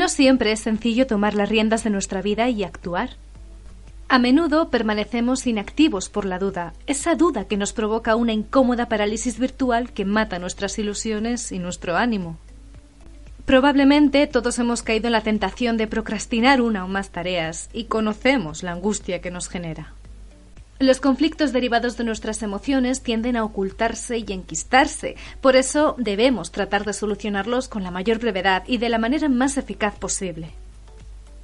No siempre es sencillo tomar las riendas de nuestra vida y actuar. A menudo permanecemos inactivos por la duda, esa duda que nos provoca una incómoda parálisis virtual que mata nuestras ilusiones y nuestro ánimo. Probablemente todos hemos caído en la tentación de procrastinar una o más tareas y conocemos la angustia que nos genera. Los conflictos derivados de nuestras emociones tienden a ocultarse y enquistarse, por eso debemos tratar de solucionarlos con la mayor brevedad y de la manera más eficaz posible.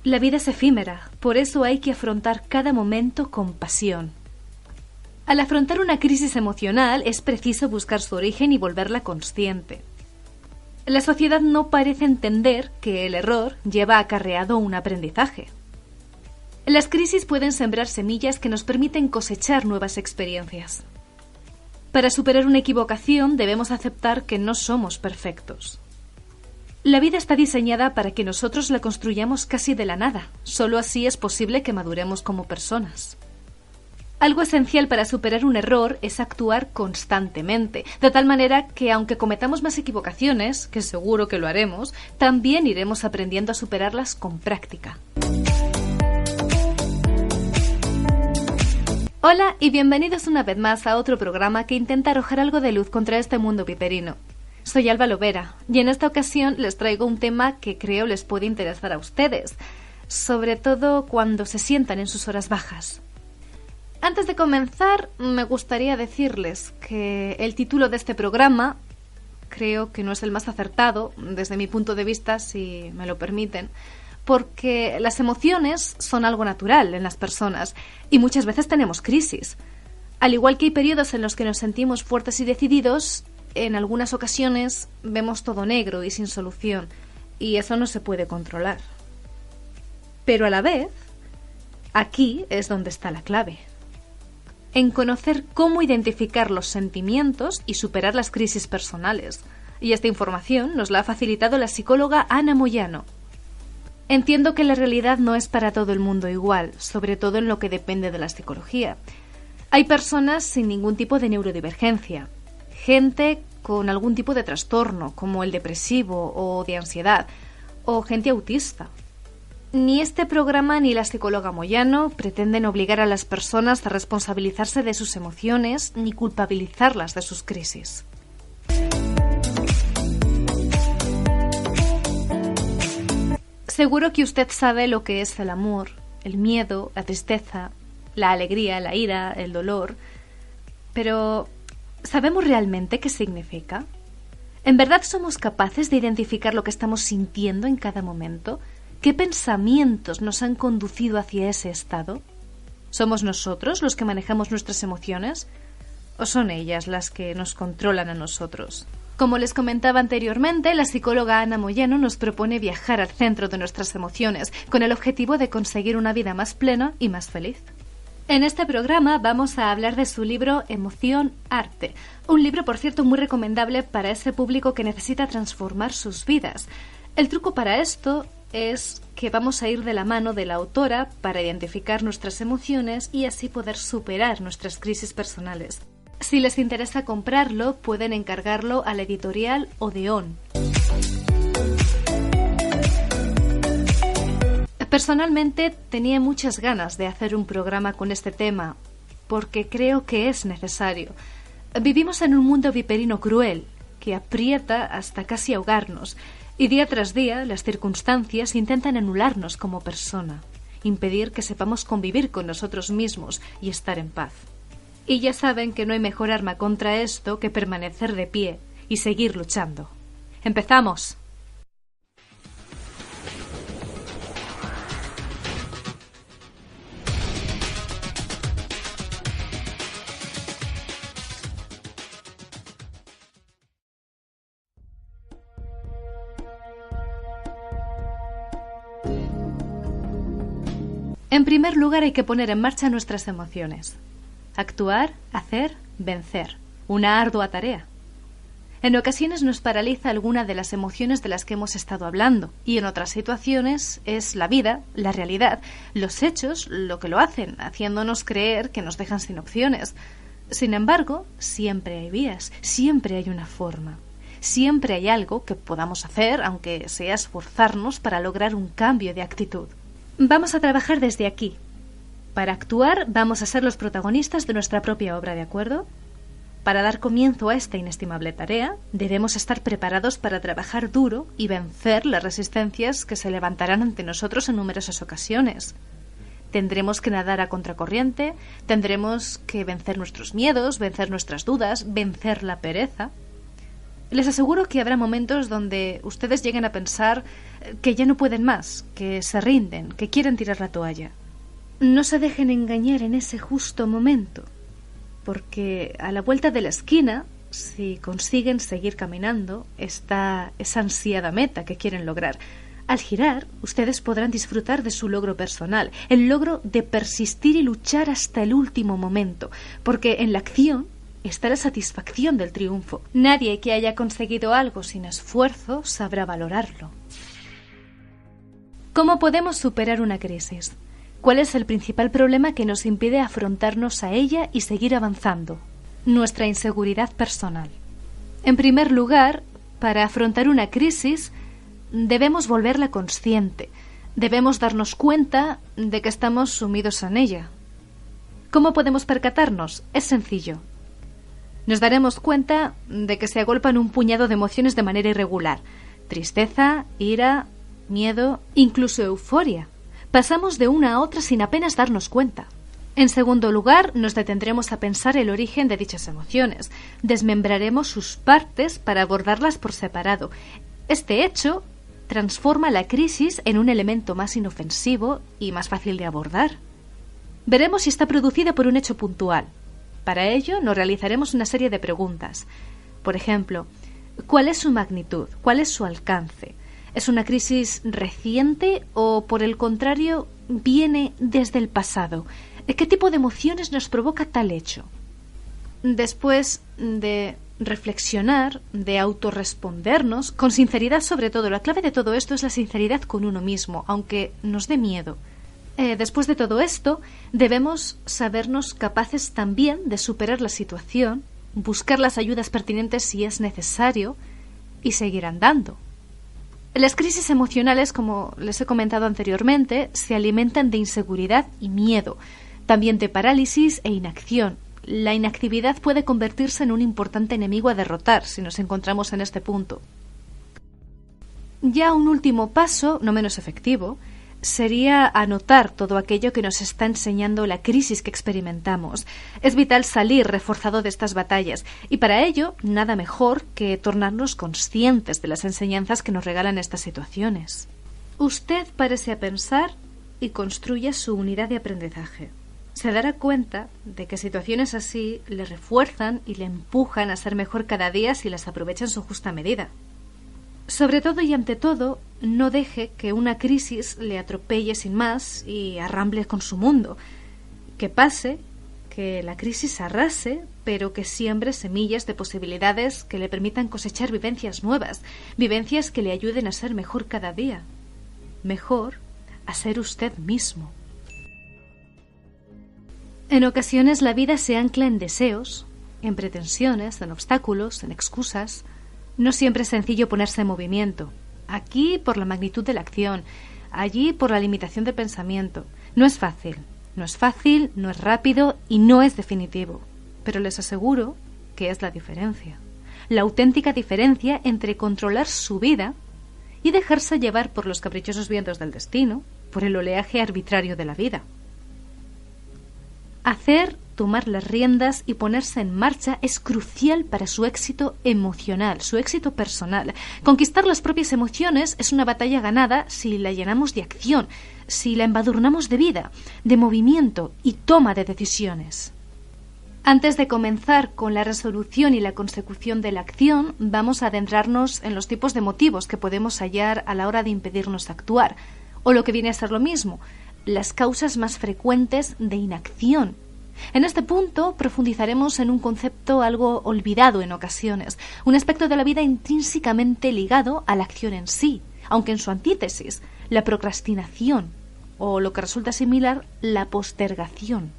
La vida es efímera, por eso hay que afrontar cada momento con pasión. Al afrontar una crisis emocional es preciso buscar su origen y volverla consciente. La sociedad no parece entender que el error lleva acarreado un aprendizaje. Las crisis pueden sembrar semillas que nos permiten cosechar nuevas experiencias. Para superar una equivocación debemos aceptar que no somos perfectos. La vida está diseñada para que nosotros la construyamos casi de la nada. Solo así es posible que maduremos como personas. Algo esencial para superar un error es actuar constantemente, de tal manera que aunque cometamos más equivocaciones, que seguro que lo haremos, también iremos aprendiendo a superarlas con práctica. Hola y bienvenidos una vez más a otro programa que intenta arrojar algo de luz contra este mundo viperino. Soy Alba Lovera y en esta ocasión les traigo un tema que creo les puede interesar a ustedes, sobre todo cuando se sientan en sus horas bajas. Antes de comenzar, me gustaría decirles que el título de este programa creo que no es el más acertado, desde mi punto de vista, si me lo permiten, porque las emociones son algo natural en las personas y muchas veces tenemos crisis. Al igual que hay periodos en los que nos sentimos fuertes y decididos, en algunas ocasiones vemos todo negro y sin solución, y eso no se puede controlar. Pero a la vez, aquí es donde está la clave. En conocer cómo identificar los sentimientos y superar las crisis personales. Y esta información nos la ha facilitado la psicóloga Ana Moyano. Entiendo que la realidad no es para todo el mundo igual, sobre todo en lo que depende de la psicología. Hay personas sin ningún tipo de neurodivergencia, gente con algún tipo de trastorno, como el depresivo o de ansiedad, o gente autista. Ni este programa ni la psicóloga Moyano pretenden obligar a las personas a responsabilizarse de sus emociones ni culpabilizarlas de sus crisis. Seguro que usted sabe lo que es el amor, el miedo, la tristeza, la alegría, la ira, el dolor. Pero, ¿sabemos realmente qué significa? ¿En verdad somos capaces de identificar lo que estamos sintiendo en cada momento? ¿Qué pensamientos nos han conducido hacia ese estado? ¿Somos nosotros los que manejamos nuestras emociones? ¿O son ellas las que nos controlan a nosotros? Como les comentaba anteriormente, la psicóloga Ana Moyano nos propone viajar al centro de nuestras emociones, con el objetivo de conseguir una vida más plena y más feliz. En este programa vamos a hablar de su libro Emoción Arte, un libro, por cierto, muy recomendable para ese público que necesita transformar sus vidas. El truco para esto es que vamos a ir de la mano de la autora para identificar nuestras emociones y así poder superar nuestras crisis personales. Si les interesa comprarlo, pueden encargarlo a la editorial Odeón. Personalmente tenía muchas ganas de hacer un programa con este tema, porque creo que es necesario. Vivimos en un mundo viperino cruel, que aprieta hasta casi ahogarnos, y día tras día las circunstancias intentan anularnos como persona, impedir que sepamos convivir con nosotros mismos y estar en paz. Y ya saben que no hay mejor arma contra esto que permanecer de pie y seguir luchando. ¡Empezamos! En primer lugar, hay que poner en marcha nuestras emociones. Actuar, hacer, vencer. Una ardua tarea. En ocasiones nos paraliza alguna de las emociones de las que hemos estado hablando, y en otras situaciones es la vida, la realidad, los hechos, lo que lo hacen, haciéndonos creer que nos dejan sin opciones. Sin embargo, siempre hay vías, siempre hay una forma. Siempre hay algo que podamos hacer, aunque sea esforzarnos para lograr un cambio de actitud. Vamos a trabajar desde aquí. Para actuar, vamos a ser los protagonistas de nuestra propia obra, ¿de acuerdo? Para dar comienzo a esta inestimable tarea, debemos estar preparados para trabajar duro y vencer las resistencias que se levantarán ante nosotros en numerosas ocasiones. Tendremos que nadar a contracorriente, tendremos que vencer nuestros miedos, vencer nuestras dudas, vencer la pereza. Les aseguro que habrá momentos donde ustedes lleguen a pensar que ya no pueden más, que se rinden, que quieren tirar la toalla. No se dejen engañar en ese justo momento, porque a la vuelta de la esquina, si consiguen seguir caminando, está esa ansiada meta que quieren lograr. Al girar, ustedes podrán disfrutar de su logro personal, el logro de persistir y luchar hasta el último momento, porque en la acción está la satisfacción del triunfo. Nadie que haya conseguido algo sin esfuerzo sabrá valorarlo. ¿Cómo podemos superar una crisis? ¿Cuál es el principal problema que nos impide afrontarnos a ella y seguir avanzando? Nuestra inseguridad personal. En primer lugar, para afrontar una crisis, debemos volverla consciente. Debemos darnos cuenta de que estamos sumidos en ella. ¿Cómo podemos percatarnos? Es sencillo. Nos daremos cuenta de que se agolpan un puñado de emociones de manera irregular. Tristeza, ira, miedo, incluso euforia. Pasamos de una a otra sin apenas darnos cuenta. En segundo lugar, nos detendremos a pensar el origen de dichas emociones. Desmembraremos sus partes para abordarlas por separado. Este hecho transforma la crisis en un elemento más inofensivo y más fácil de abordar. Veremos si está producida por un hecho puntual. Para ello, nos realizaremos una serie de preguntas. Por ejemplo, ¿cuál es su magnitud? ¿Cuál es su alcance? ¿Es una crisis reciente o, por el contrario, viene desde el pasado? ¿Qué tipo de emociones nos provoca tal hecho? Después de reflexionar, de autorrespondernos, con sinceridad sobre todo, la clave de todo esto es la sinceridad con uno mismo, aunque nos dé miedo. Después de todo esto, debemos sabernos capaces también de superar la situación, buscar las ayudas pertinentes si es necesario y seguir andando. Las crisis emocionales, como les he comentado anteriormente, se alimentan de inseguridad y miedo, también de parálisis e inacción. La inactividad puede convertirse en un importante enemigo a derrotar si nos encontramos en este punto. Ya un último paso, no menos efectivo, sería anotar todo aquello que nos está enseñando la crisis que experimentamos. Es vital salir reforzado de estas batallas y para ello nada mejor que tornarnos conscientes de las enseñanzas que nos regalan estas situaciones. Usted párese a pensar y construya su unidad de aprendizaje. Se dará cuenta de que situaciones así le refuerzan y le empujan a ser mejor cada día si las aprovecha en su justa medida. Sobre todo y ante todo, no deje que una crisis le atropelle sin más y arramble con su mundo. Que pase, que la crisis arrase, pero que siembre semillas de posibilidades que le permitan cosechar vivencias nuevas, vivencias que le ayuden a ser mejor cada día. Mejor a ser usted mismo. En ocasiones la vida se ancla en deseos, en pretensiones, en obstáculos, en excusas. No siempre es sencillo ponerse en movimiento. Aquí por la magnitud de la acción, allí por la limitación del pensamiento. No es fácil, no es rápido y no es definitivo. Pero les aseguro que es la diferencia. La auténtica diferencia entre controlar su vida y dejarse llevar por los caprichosos vientos del destino, por el oleaje arbitrario de la vida. Tomar las riendas y ponerse en marcha es crucial para su éxito emocional, su éxito personal. Conquistar las propias emociones es una batalla ganada si la llenamos de acción, si la embadurnamos de vida, de movimiento y toma de decisiones. Antes de comenzar con la resolución y la consecución de la acción, vamos a adentrarnos en los tipos de motivos que podemos hallar a la hora de impedirnos actuar, o lo que viene a ser lo mismo, las causas más frecuentes de inacción. En este punto profundizaremos en un concepto algo olvidado en ocasiones, un aspecto de la vida intrínsecamente ligado a la acción en sí, aunque en su antítesis, la procrastinación, o lo que resulta similar, la postergación.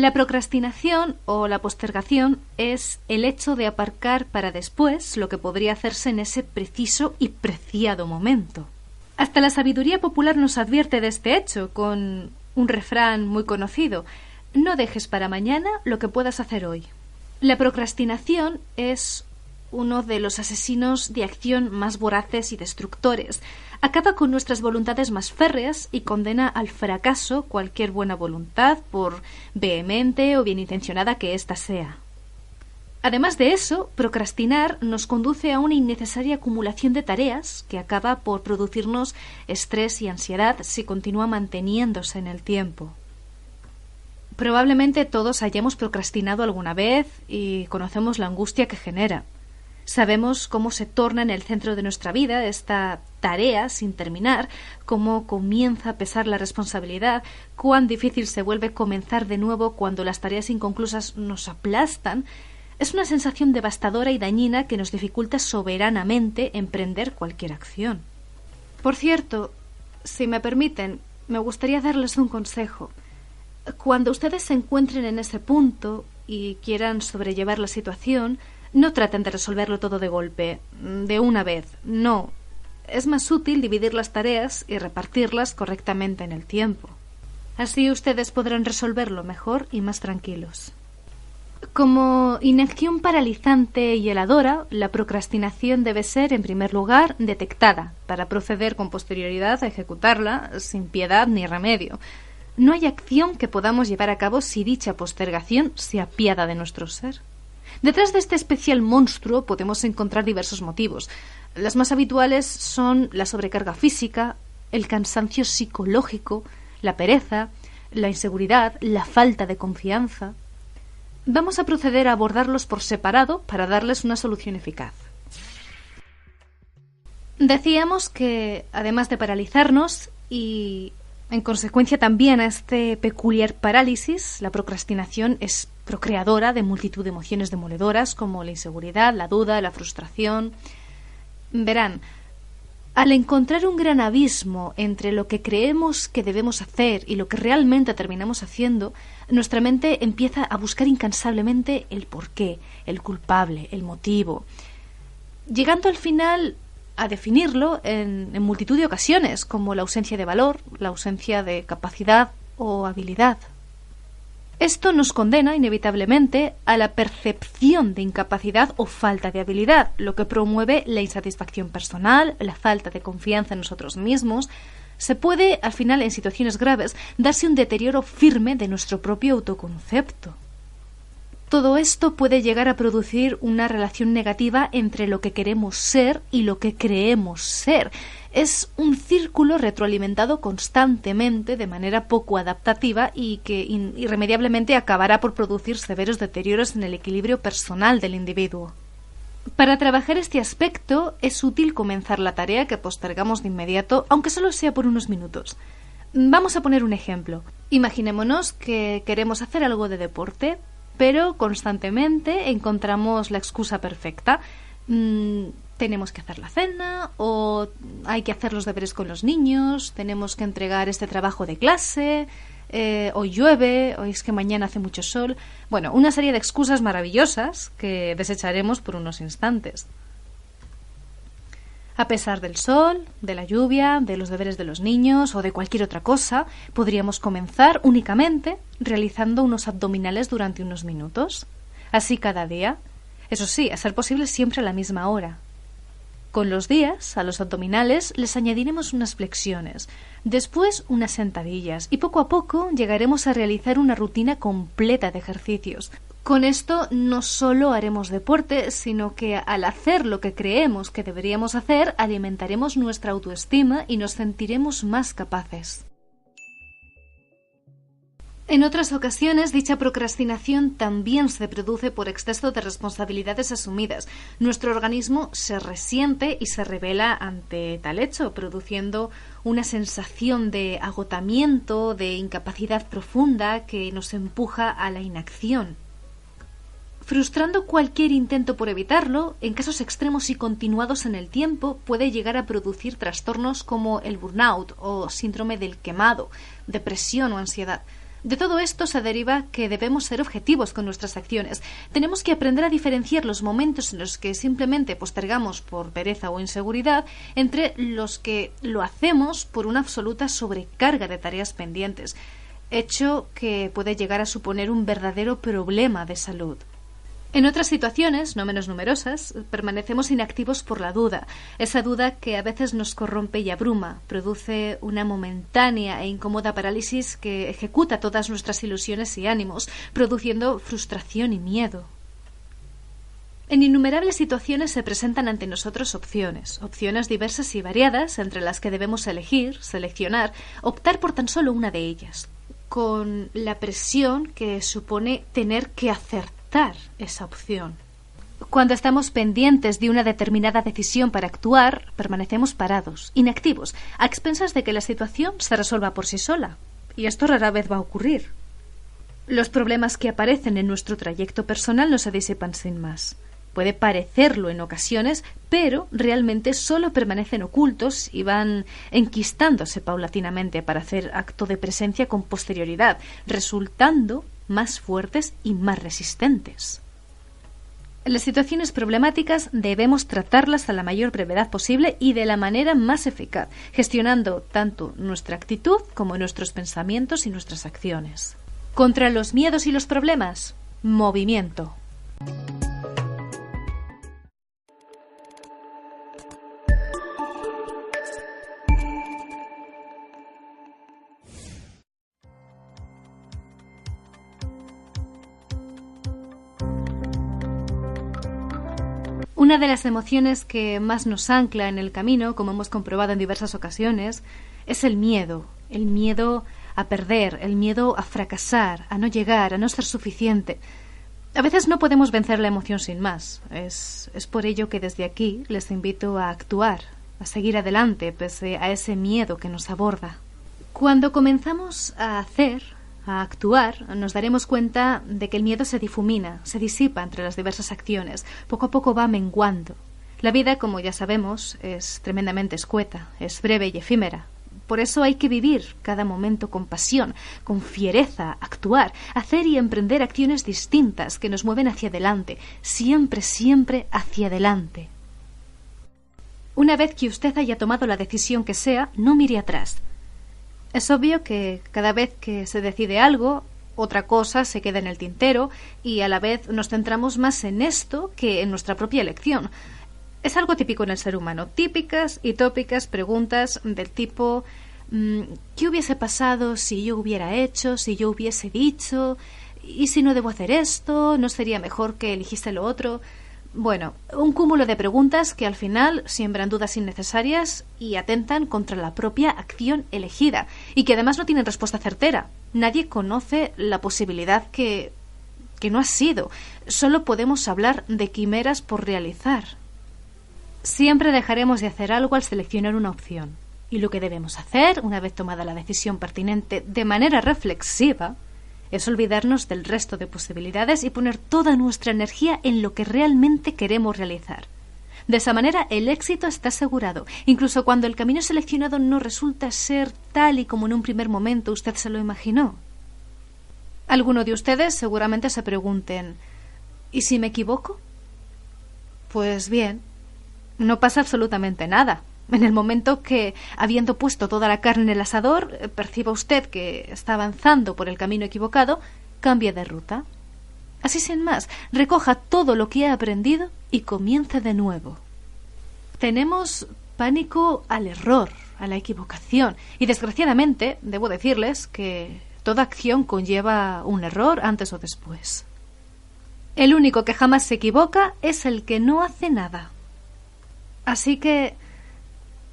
La procrastinación o la postergación es el hecho de aparcar para después lo que podría hacerse en ese preciso y preciado momento. Hasta la sabiduría popular nos advierte de este hecho con un refrán muy conocido: no dejes para mañana lo que puedas hacer hoy. La procrastinación es uno de los asesinos de acción más voraces y destructores. Acaba con nuestras voluntades más férreas y condena al fracaso cualquier buena voluntad, por vehemente o bien intencionada que ésta sea. Además de eso, procrastinar nos conduce a una innecesaria acumulación de tareas que acaba por producirnos estrés y ansiedad si continúa manteniéndose en el tiempo. Probablemente todos hayamos procrastinado alguna vez y conocemos la angustia que genera. Sabemos cómo se torna en el centro de nuestra vida esta tarea sin terminar, cómo comienza a pesar la responsabilidad, cuán difícil se vuelve comenzar de nuevo cuando las tareas inconclusas nos aplastan. Es una sensación devastadora y dañina que nos dificulta soberanamente emprender cualquier acción. Por cierto, si me permiten, me gustaría darles un consejo. Cuando ustedes se encuentren en ese punto y quieran sobrellevar la situación, no traten de resolverlo todo de golpe, de una vez, no. Es más útil dividir las tareas y repartirlas correctamente en el tiempo. Así ustedes podrán resolverlo mejor y más tranquilos. Como inacción paralizante y heladora, la procrastinación debe ser, en primer lugar, detectada, para proceder con posterioridad a ejecutarla sin piedad ni remedio. No hay acción que podamos llevar a cabo si dicha postergación se apiada de nuestro ser. Detrás de este especial monstruo podemos encontrar diversos motivos. Las más habituales son la sobrecarga física, el cansancio psicológico, la pereza, la inseguridad, la falta de confianza. Vamos a proceder a abordarlos por separado para darles una solución eficaz. Decíamos que, además de paralizarnos y, en consecuencia también a este peculiar parálisis, la procrastinación es procreadora de multitud de emociones demoledoras como la inseguridad, la duda, la frustración. Verán, al encontrar un gran abismo entre lo que creemos que debemos hacer y lo que realmente terminamos haciendo, nuestra mente empieza a buscar incansablemente el porqué, el culpable, el motivo, llegando al final a definirlo en multitud de ocasiones, como la ausencia de valor, la ausencia de capacidad o habilidad. Esto nos condena inevitablemente a la percepción de incapacidad o falta de habilidad, lo que promueve la insatisfacción personal, la falta de confianza en nosotros mismos. Se puede, al final, en situaciones graves, darse un deterioro firme de nuestro propio autoconcepto. Todo esto puede llegar a producir una relación negativa entre lo que queremos ser y lo que creemos ser. Es un círculo retroalimentado constantemente de manera poco adaptativa y que irremediablemente acabará por producir severos deterioros en el equilibrio personal del individuo. Para trabajar este aspecto es útil comenzar la tarea que postergamos de inmediato, aunque solo sea por unos minutos. Vamos a poner un ejemplo. Imaginémonos que queremos hacer algo de deporte, pero constantemente encontramos la excusa perfecta. Tenemos que hacer la cena, o hay que hacer los deberes con los niños, tenemos que entregar este trabajo de clase, hoy llueve, hoy es que mañana hace mucho sol. Bueno, una serie de excusas maravillosas que desecharemos por unos instantes. A pesar del sol, de la lluvia, de los deberes de los niños o de cualquier otra cosa, podríamos comenzar únicamente realizando unos abdominales durante unos minutos. Así cada día. Eso sí, a ser posible siempre a la misma hora. Con los días, a los abdominales les añadiremos unas flexiones, después unas sentadillas y poco a poco llegaremos a realizar una rutina completa de ejercicios. Con esto no solo haremos deporte, sino que al hacer lo que creemos que deberíamos hacer, alimentaremos nuestra autoestima y nos sentiremos más capaces. En otras ocasiones, dicha procrastinación también se produce por exceso de responsabilidades asumidas. Nuestro organismo se resiente y se rebela ante tal hecho, produciendo una sensación de agotamiento, de incapacidad profunda que nos empuja a la inacción. Frustrando cualquier intento por evitarlo, en casos extremos y continuados en el tiempo, puede llegar a producir trastornos como el burnout o síndrome del quemado, depresión o ansiedad. De todo esto se deriva que debemos ser objetivos con nuestras acciones. Tenemos que aprender a diferenciar los momentos en los que simplemente postergamos por pereza o inseguridad entre los que lo hacemos por una absoluta sobrecarga de tareas pendientes, hecho que puede llegar a suponer un verdadero problema de salud. En otras situaciones, no menos numerosas, permanecemos inactivos por la duda, esa duda que a veces nos corrompe y abruma, produce una momentánea e incómoda parálisis que ejecuta todas nuestras ilusiones y ánimos, produciendo frustración y miedo. En innumerables situaciones se presentan ante nosotros opciones diversas y variadas, entre las que debemos elegir, seleccionar, optar por tan solo una de ellas, con la presión que supone tener que acertar esa opción. Cuando estamos pendientes de una determinada decisión para actuar, permanecemos parados, inactivos, a expensas de que la situación se resuelva por sí sola. Y esto rara vez va a ocurrir. Los problemas que aparecen en nuestro trayecto personal no se disipan sin más. Puede parecerlo en ocasiones, pero realmente solo permanecen ocultos y van enquistándose paulatinamente para hacer acto de presencia con posterioridad, resultando más fuertes y más resistentes. Las situaciones problemáticas debemos tratarlas a la mayor brevedad posible y de la manera más eficaz, gestionando tanto nuestra actitud como nuestros pensamientos y nuestras acciones. Contra los miedos y los problemas, movimiento. Una de las emociones que más nos ancla en el camino, como hemos comprobado en diversas ocasiones, es el miedo a perder, el miedo a fracasar, a no llegar, a no ser suficiente. A veces no podemos vencer la emoción sin más. Es por ello que desde aquí les invito a actuar, a seguir adelante pese a ese miedo que nos aborda. Cuando comenzamos a actuar, nos daremos cuenta de que el miedo se difumina, se disipa entre las diversas acciones, poco a poco va menguando. La vida, como ya sabemos, es tremendamente escueta, es breve y efímera. Por eso hay que vivir cada momento con pasión, con fiereza, actuar, hacer y emprender acciones distintas que nos mueven hacia adelante, siempre, siempre hacia adelante. Una vez que usted haya tomado la decisión que sea, no mire atrás. Es obvio que cada vez que se decide algo, otra cosa se queda en el tintero y a la vez nos centramos más en esto que en nuestra propia elección. Es algo típico en el ser humano, típicas y tópicas preguntas del tipo ¿qué hubiese pasado si yo hubiera hecho, si yo hubiese dicho? ¿Y si no debo hacer esto? ¿No sería mejor que eligiste lo otro? Bueno, un cúmulo de preguntas que al final siembran dudas innecesarias y atentan contra la propia acción elegida y que además no tienen respuesta certera. Nadie conoce la posibilidad que no ha sido. Solo podemos hablar de quimeras por realizar. Siempre dejaremos de hacer algo al seleccionar una opción. Y lo que debemos hacer, una vez tomada la decisión pertinente de manera reflexiva, es olvidarnos del resto de posibilidades y poner toda nuestra energía en lo que realmente queremos realizar. De esa manera el éxito está asegurado, incluso cuando el camino seleccionado no resulta ser tal y como en un primer momento usted se lo imaginó. Algunos de ustedes seguramente se pregunten, ¿y si me equivoco? Pues bien, no pasa absolutamente nada. En el momento que, habiendo puesto toda la carne en el asador, perciba usted que está avanzando por el camino equivocado, cambie de ruta. Así sin más, recoja todo lo que ha aprendido y comience de nuevo. Tenemos pánico al error, a la equivocación, y desgraciadamente debo decirles que toda acción conlleva un error antes o después. El único que jamás se equivoca es el que no hace nada. Así que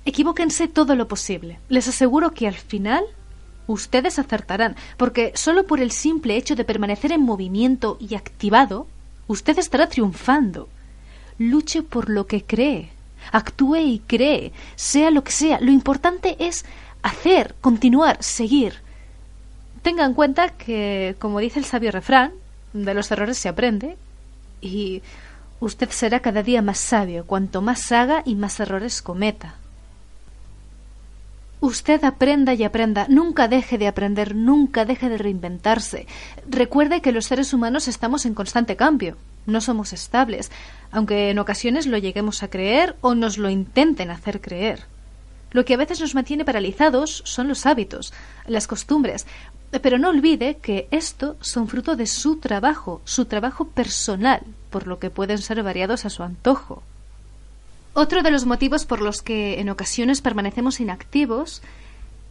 equivóquense todo lo posible. Les aseguro que al final ustedes acertarán, porque solo por el simple hecho de permanecer en movimiento y activado, usted estará triunfando. Luche por lo que cree, actúe y cree, sea lo que sea. Lo importante es hacer, continuar, seguir. Tenga en cuenta que, como dice el sabio refrán, de los errores se aprende, y usted será cada día más sabio cuanto más haga y más errores cometa. Usted aprenda y aprenda, nunca deje de aprender, nunca deje de reinventarse. Recuerde que los seres humanos estamos en constante cambio, no somos estables, aunque en ocasiones lo lleguemos a creer o nos lo intenten hacer creer. Lo que a veces nos mantiene paralizados son los hábitos, las costumbres, pero no olvide que esto son fruto de su trabajo personal, por lo que pueden ser variados a su antojo. Otro de los motivos por los que en ocasiones permanecemos inactivos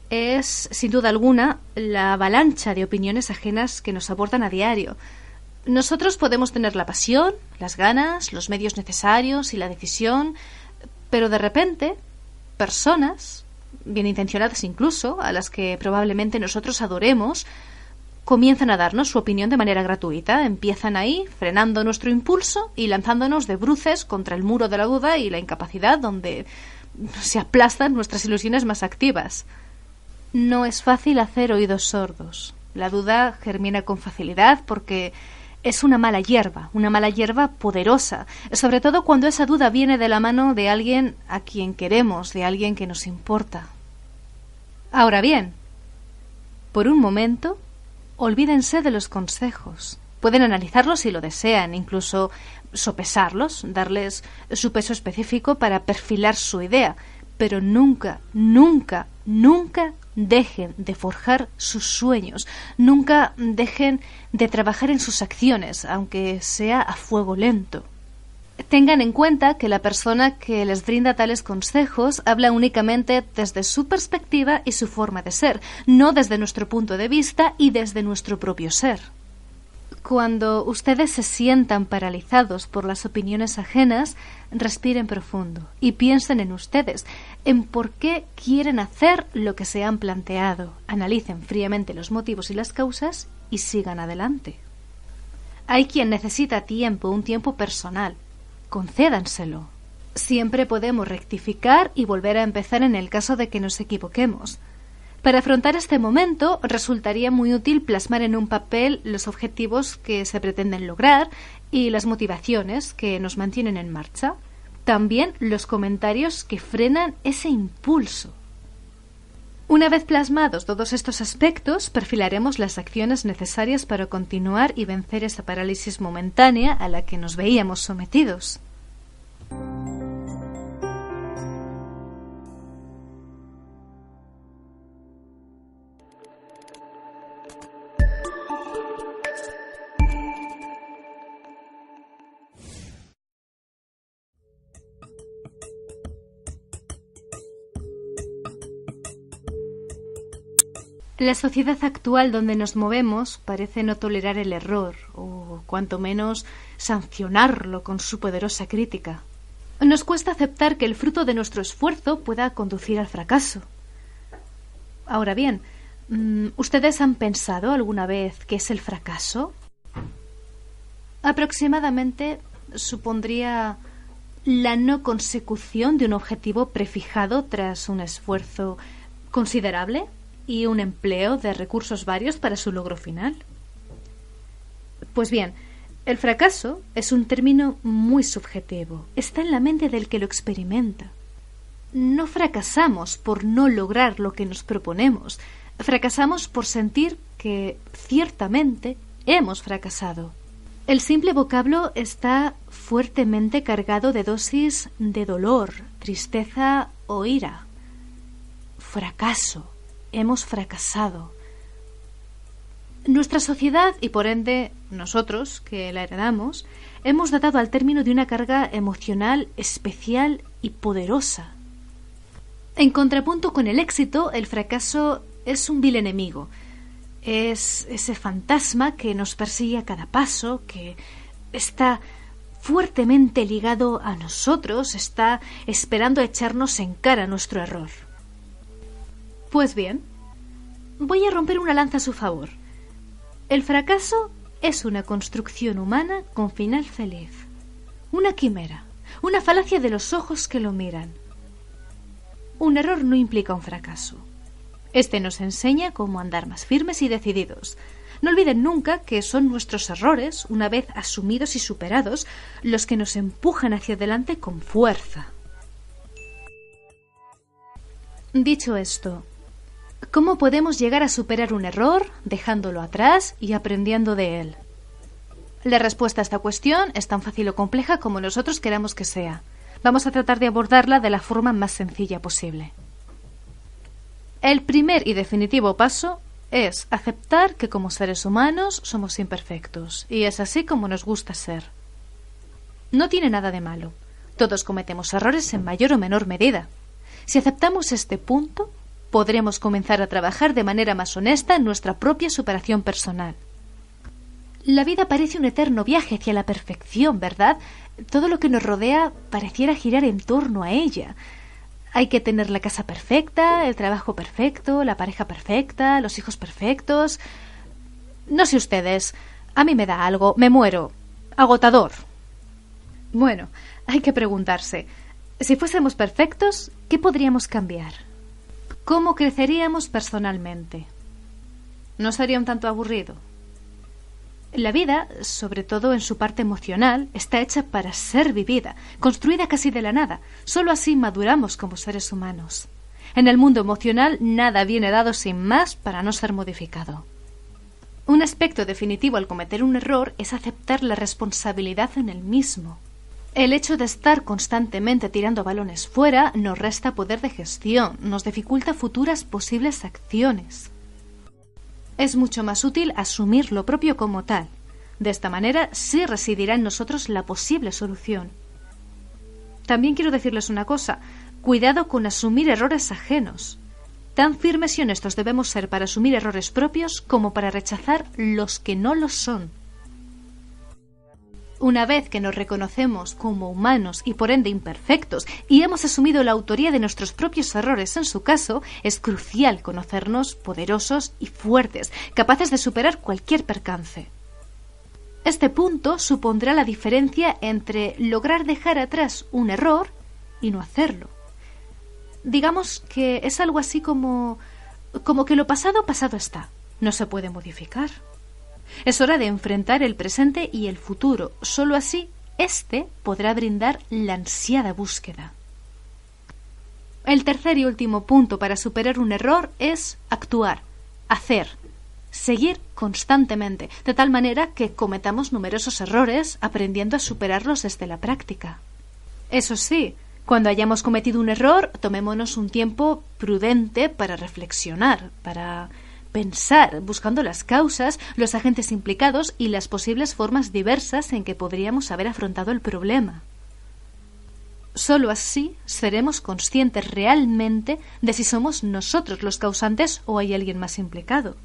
es, sin duda alguna, la avalancha de opiniones ajenas que nos abordan a diario. Nosotros podemos tener la pasión, las ganas, los medios necesarios y la decisión, pero de repente, personas, bien intencionadas incluso, a las que probablemente nosotros adoremos, comienzan a darnos su opinión de manera gratuita, empiezan ahí, frenando nuestro impulso y lanzándonos de bruces contra el muro de la duda y la incapacidad donde se aplastan nuestras ilusiones más activas. No es fácil hacer oídos sordos. La duda germina con facilidad porque es una mala hierba poderosa, sobre todo cuando esa duda viene de la mano de alguien a quien queremos, de alguien que nos importa. Ahora bien, por un momento, olvídense de los consejos. Pueden analizarlos si lo desean, incluso sopesarlos, darles su peso específico para perfilar su idea, pero nunca, nunca, nunca dejen de forjar sus sueños, nunca dejen de trabajar en sus acciones, aunque sea a fuego lento. Tengan en cuenta que la persona que les brinda tales consejos habla únicamente desde su perspectiva y su forma de ser, no desde nuestro punto de vista y desde nuestro propio ser. Cuando ustedes se sientan paralizados por las opiniones ajenas, respiren profundo y piensen en ustedes, en por qué quieren hacer lo que se han planteado. Analicen fríamente los motivos y las causas y sigan adelante. Hay quien necesita tiempo, un tiempo personal. Concédanselo. Siempre podemos rectificar y volver a empezar en el caso de que nos equivoquemos. Para afrontar este momento, resultaría muy útil plasmar en un papel los objetivos que se pretenden lograr y las motivaciones que nos mantienen en marcha. También los comentarios que frenan ese impulso. Una vez plasmados todos estos aspectos, perfilaremos las acciones necesarias para continuar y vencer esa parálisis momentánea a la que nos veíamos sometidos. La sociedad actual donde nos movemos parece no tolerar el error, o cuanto menos sancionarlo con su poderosa crítica. Nos cuesta aceptar que el fruto de nuestro esfuerzo pueda conducir al fracaso. Ahora bien, ¿ustedes han pensado alguna vez qué es el fracaso? Aproximadamente supondría la no consecución de un objetivo prefijado tras un esfuerzo considerable y un empleo de recursos varios para su logro final. Pues bien, el fracaso es un término muy subjetivo. Está en la mente del que lo experimenta. No fracasamos por no lograr lo que nos proponemos. Fracasamos por sentir que ciertamente hemos fracasado. El simple vocablo está fuertemente cargado de dosis de dolor, tristeza o ira. Fracaso. Hemos fracasado. Nuestra sociedad, y por ende nosotros, que la heredamos, hemos dotado al término de una carga emocional especial y poderosa. En contrapunto con el éxito, el fracaso es un vil enemigo. Es ese fantasma que nos persigue a cada paso, que está fuertemente ligado a nosotros, está esperando echarnos en cara nuestro error. Pues bien, voy a romper una lanza a su favor. El fracaso es una construcción humana con final feliz. Una quimera, una falacia de los ojos que lo miran. Un error no implica un fracaso. Este nos enseña cómo andar más firmes y decididos. No olviden nunca que son nuestros errores, una vez asumidos y superados, los que nos empujan hacia adelante con fuerza. Dicho esto, ¿cómo podemos llegar a superar un error dejándolo atrás y aprendiendo de él? La respuesta a esta cuestión es tan fácil o compleja como nosotros queramos que sea. Vamos a tratar de abordarla de la forma más sencilla posible. El primer y definitivo paso es aceptar que como seres humanos somos imperfectos, y es así como nos gusta ser. No tiene nada de malo. Todos cometemos errores en mayor o menor medida. Si aceptamos este punto, podremos comenzar a trabajar de manera más honesta en nuestra propia superación personal. La vida parece un eterno viaje hacia la perfección, ¿verdad? Todo lo que nos rodea pareciera girar en torno a ella. Hay que tener la casa perfecta, el trabajo perfecto, la pareja perfecta, los hijos perfectos. No sé ustedes, a mí me da algo, me muero. Agotador. Bueno, hay que preguntarse, si fuésemos perfectos, ¿qué podríamos cambiar? ¿Cómo creceríamos personalmente? ¿No sería un tanto aburrido? La vida, sobre todo en su parte emocional, está hecha para ser vivida, construida casi de la nada. Solo así maduramos como seres humanos. En el mundo emocional nada viene dado sin más para no ser modificado. Un aspecto definitivo al cometer un error es aceptar la responsabilidad en el mismo. El hecho de estar constantemente tirando balones fuera nos resta poder de gestión, nos dificulta futuras posibles acciones. Es mucho más útil asumir lo propio como tal. De esta manera sí residirá en nosotros la posible solución. También quiero decirles una cosa, cuidado con asumir errores ajenos. Tan firmes y honestos debemos ser para asumir errores propios como para rechazar los que no lo son. Una vez que nos reconocemos como humanos y por ende imperfectos y hemos asumido la autoría de nuestros propios errores en su caso, es crucial conocernos poderosos y fuertes, capaces de superar cualquier percance. Este punto supondrá la diferencia entre lograr dejar atrás un error y no hacerlo. Digamos que es algo así como que lo pasado, pasado está. No se puede modificar. Es hora de enfrentar el presente y el futuro. Solo así, éste podrá brindar la ansiada búsqueda. El tercer y último punto para superar un error es actuar, hacer, seguir constantemente, de tal manera que cometamos numerosos errores, aprendiendo a superarlos desde la práctica. Eso sí, cuando hayamos cometido un error, tomémonos un tiempo prudente para reflexionar, para pensar, buscando las causas, los agentes implicados y las posibles formas diversas en que podríamos haber afrontado el problema. Solo así seremos conscientes realmente de si somos nosotros los causantes o hay alguien más implicado,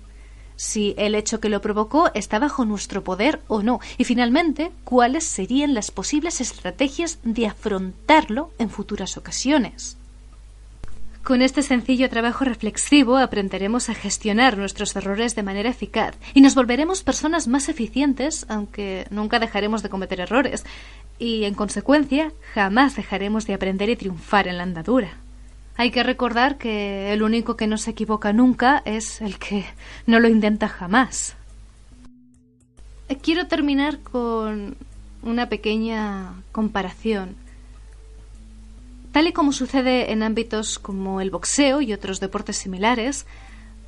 si el hecho que lo provocó está bajo nuestro poder o no, y finalmente, cuáles serían las posibles estrategias de afrontarlo en futuras ocasiones. Con este sencillo trabajo reflexivo aprenderemos a gestionar nuestros errores de manera eficaz y nos volveremos personas más eficientes, aunque nunca dejaremos de cometer errores, y en consecuencia jamás dejaremos de aprender y triunfar en la andadura. Hay que recordar que el único que no se equivoca nunca es el que no lo intenta jamás. Quiero terminar con una pequeña comparación. Tal y como sucede en ámbitos como el boxeo y otros deportes similares,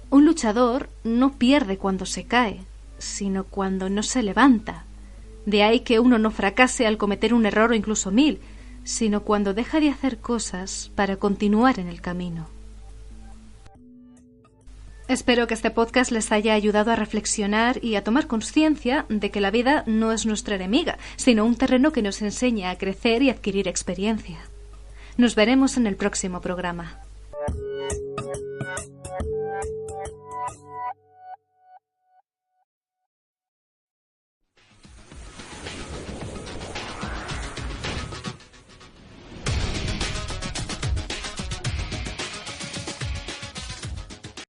un luchador no pierde cuando se cae, sino cuando no se levanta. De ahí que uno no fracase al cometer un error o incluso 1000, sino cuando deja de hacer cosas para continuar en el camino. Espero que este podcast les haya ayudado a reflexionar y a tomar conciencia de que la vida no es nuestra enemiga, sino un terreno que nos enseña a crecer y adquirir experiencia. Nos veremos en el próximo programa.